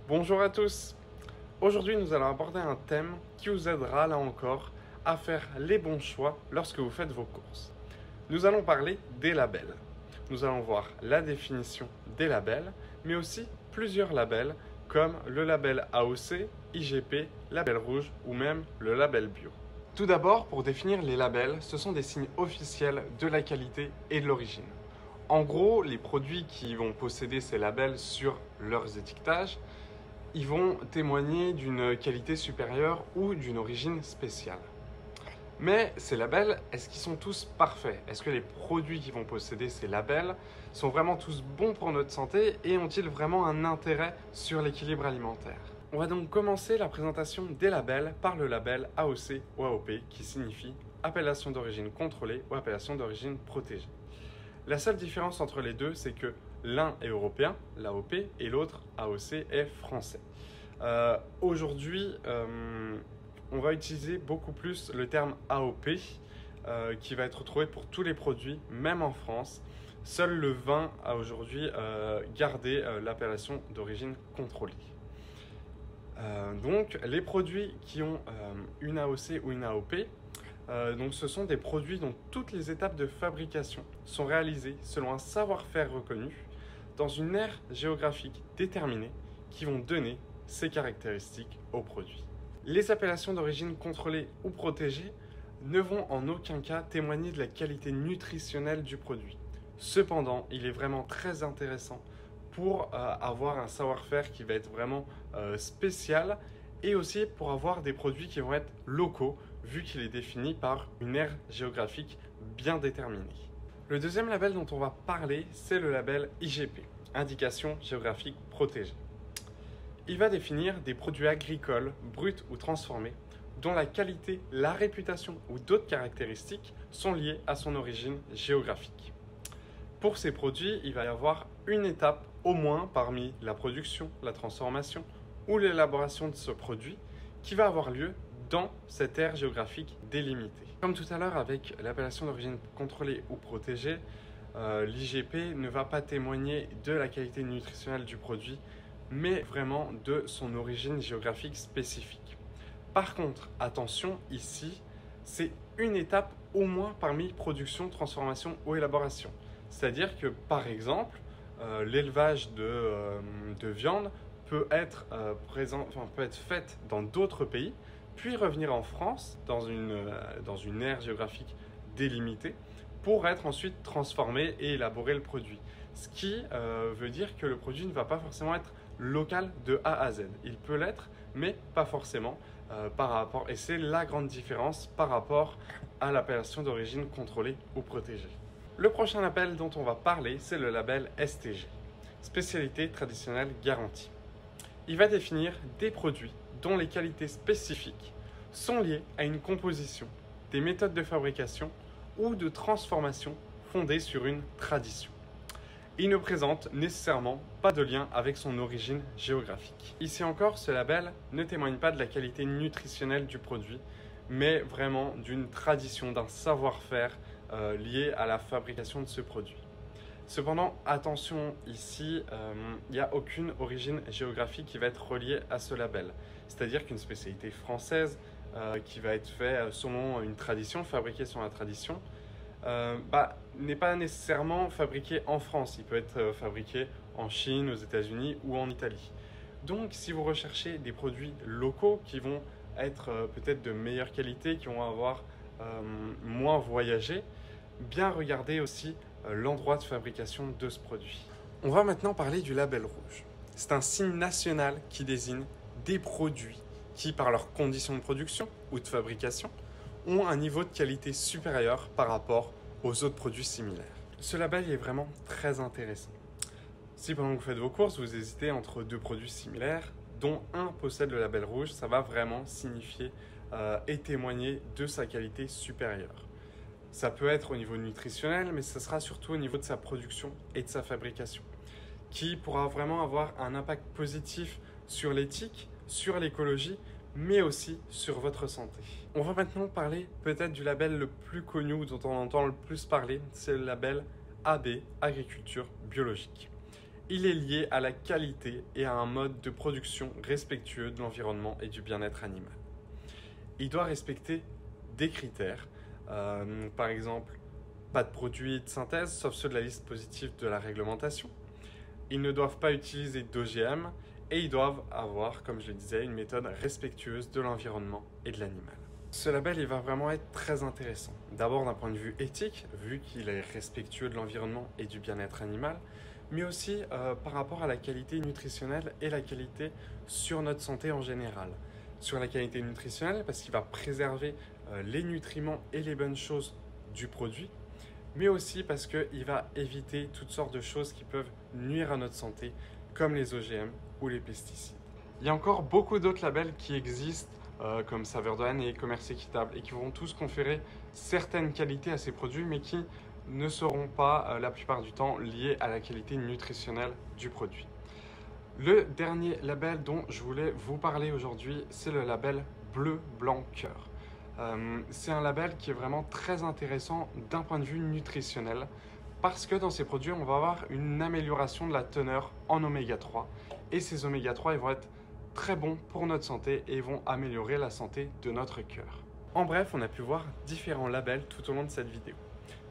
Bonjour à tous. Aujourd'hui, nous allons aborder un thème qui vous aidera là encore à faire les bons choix lorsque vous faites vos courses. Nous allons parler des labels. Nous allons voir la définition des labels, mais aussi plusieurs labels comme le label AOC, IGP, label rouge ou même le label bio. Tout d'abord, pour définir les labels, ce sont des signes officiels de la qualité et de l'origine. En gros, les produits qui vont posséder ces labels sur leurs étiquetages, ils vont témoigner d'une qualité supérieure ou d'une origine spéciale. Mais ces labels, est-ce qu'ils sont tous parfaits? Est-ce que les produits qui vont posséder ces labels sont vraiment tous bons pour notre santé et ont-ils vraiment un intérêt sur l'équilibre alimentaire? On va donc commencer la présentation des labels par le label AOC ou AOP qui signifie appellation d'origine contrôlée ou appellation d'origine protégée. La seule différence entre les deux, c'est que l'un est européen, l'AOP, et l'autre, AOC, est français. Aujourd'hui, on va utiliser beaucoup plus le terme AOP, qui va être retrouvé pour tous les produits, même en France. Seul le vin a aujourd'hui gardé l'appellation d'origine contrôlée. Donc, les produits qui ont une AOC ou une AOP, donc ce sont des produits dont toutes les étapes de fabrication sont réalisées selon un savoir-faire reconnu dans une aire géographique déterminée qui vont donner ces caractéristiques aux produits. Les appellations d'origine contrôlée ou protégée ne vont en aucun cas témoigner de la qualité nutritionnelle du produit. Cependant, il est vraiment très intéressant pour avoir un savoir-faire qui va être vraiment spécial et aussi pour avoir des produits qui vont être locaux vu qu'il est défini par une aire géographique bien déterminée. Le deuxième label dont on va parler, c'est le label IGP, Indication géographique protégée. Il va définir des produits agricoles, bruts ou transformés, dont la qualité, la réputation ou d'autres caractéristiques sont liées à son origine géographique. Pour ces produits, il va y avoir une étape au moins parmi la production, la transformation ou l'élaboration de ce produit qui va avoir lieu dans cette aire géographique délimitée. Comme tout à l'heure avec l'appellation d'origine contrôlée ou protégée, l'IGP ne va pas témoigner de la qualité nutritionnelle du produit, mais vraiment de son origine géographique spécifique. Par contre, attention, ici, c'est une étape au moins parmi production, transformation ou élaboration. C'est-à-dire que, par exemple, l'élevage de viande peut être faite dans d'autres pays, puis revenir en France dans une aire géographique délimitée pour être ensuite transformé et élaborer le produit. Ce qui veut dire que le produit ne va pas forcément être local de A à Z. Il peut l'être, mais pas forcément et c'est la grande différence par rapport à l'appellation d'origine contrôlée ou protégée. Le prochain label dont on va parler, c'est le label STG, Spécialité traditionnelle garantie. Il va définir des produits dont les qualités spécifiques sont liées à une composition, des méthodes de fabrication ou de transformation fondées sur une tradition. Il ne présente nécessairement pas de lien avec son origine géographique. Ici encore, ce label ne témoigne pas de la qualité nutritionnelle du produit, mais vraiment d'une tradition, d'un savoir-faire lié à la fabrication de ce produit. Cependant, attention, ici, il n'y a aucune origine géographique qui va être reliée à ce label. C'est-à-dire qu'une spécialité française qui va être faite selon une tradition, fabriquée selon la tradition, n'est pas nécessairement fabriqué en France. Il peut être fabriqué en Chine, aux États-Unis ou en Italie. Donc, si vous recherchez des produits locaux qui vont être peut-être de meilleure qualité, qui vont avoir moins voyagé, bien regarder aussi l'endroit de fabrication de ce produit. On va maintenant parler du label rouge. C'est un signe national qui désigne des produits qui, par leurs conditions de production ou de fabrication, ont un niveau de qualité supérieur par rapport aux autres produits similaires. Ce label est vraiment très intéressant. Si pendant que vous faites vos courses, vous hésitez entre deux produits similaires, dont un possède le label rouge, ça va vraiment signifier et témoigner de sa qualité supérieure. Ça peut être au niveau nutritionnel, mais ce sera surtout au niveau de sa production et de sa fabrication, qui pourra vraiment avoir un impact positif sur l'éthique, sur l'écologie, mais aussi sur votre santé. On va maintenant parler peut-être du label le plus connu, dont on entend le plus parler, c'est le label AB, Agriculture Biologique. Il est lié à la qualité et à un mode de production respectueux de l'environnement et du bien-être animal. Il doit respecter des critères, par exemple, pas de produits de synthèse, sauf ceux de la liste positive de la réglementation. Ils ne doivent pas utiliser d'OGM et ils doivent avoir, comme je le disais, une méthode respectueuse de l'environnement et de l'animal. Ce label, il va vraiment être très intéressant. D'abord d'un point de vue éthique, vu qu'il est respectueux de l'environnement et du bien-être animal, mais aussi par rapport à la qualité nutritionnelle et la qualité sur notre santé en général. Sur la qualité nutritionnelle, parce qu'il va préserver les nutriments et les bonnes choses du produit, mais aussi parce qu'il va éviter toutes sortes de choses qui peuvent nuire à notre santé, comme les OGM ou les pesticides. Il y a encore beaucoup d'autres labels qui existent, comme Saveurs de l'année, Commerce équitable, et qui vont tous conférer certaines qualités à ces produits, mais qui ne seront pas la plupart du temps liés à la qualité nutritionnelle du produit. Le dernier label dont je voulais vous parler aujourd'hui, c'est le label Bleu Blanc Cœur. C'est un label qui est vraiment très intéressant d'un point de vue nutritionnel parce que dans ces produits, on va avoir une amélioration de la teneur en oméga 3 et ces oméga 3 ils vont être très bons pour notre santé et vont améliorer la santé de notre cœur. En bref, on a pu voir différents labels tout au long de cette vidéo.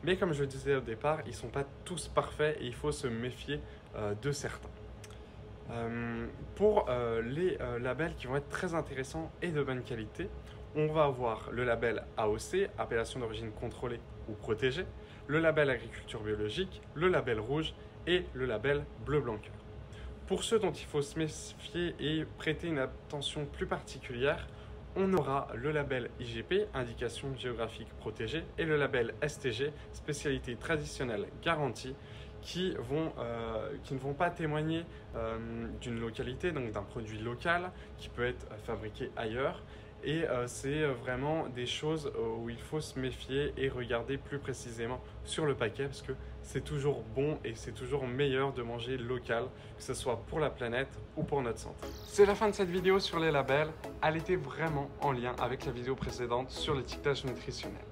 Mais comme je le disais au départ, ils ne sont pas tous parfaits et il faut se méfier de certains. Pour les labels qui vont être très intéressants et de bonne qualité, on va avoir le label AOC, appellation d'origine contrôlée ou protégée, le label agriculture biologique, le label rouge et le label bleu blanc cœur. Pour ceux dont il faut se méfier et prêter une attention plus particulière, on aura le label IGP, indication géographique protégée, et le label STG, spécialité traditionnelle garantie, qui ne vont pas témoigner d'une localité, donc d'un produit local qui peut être fabriqué ailleurs. Et c'est vraiment des choses où il faut se méfier et regarder plus précisément sur le paquet parce que c'est toujours bon et c'est toujours meilleur de manger local, que ce soit pour la planète ou pour notre santé. C'est la fin de cette vidéo sur les labels. Elle était vraiment en lien avec la vidéo précédente sur l'étiquetage nutritionnel.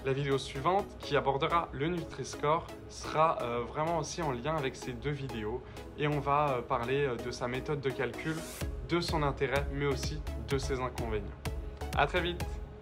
La vidéo suivante, qui abordera le Nutri-Score, sera vraiment aussi en lien avec ces deux vidéos et on va parler de sa méthode de calcul, de son intérêt, mais aussi de ses inconvénients. À très vite!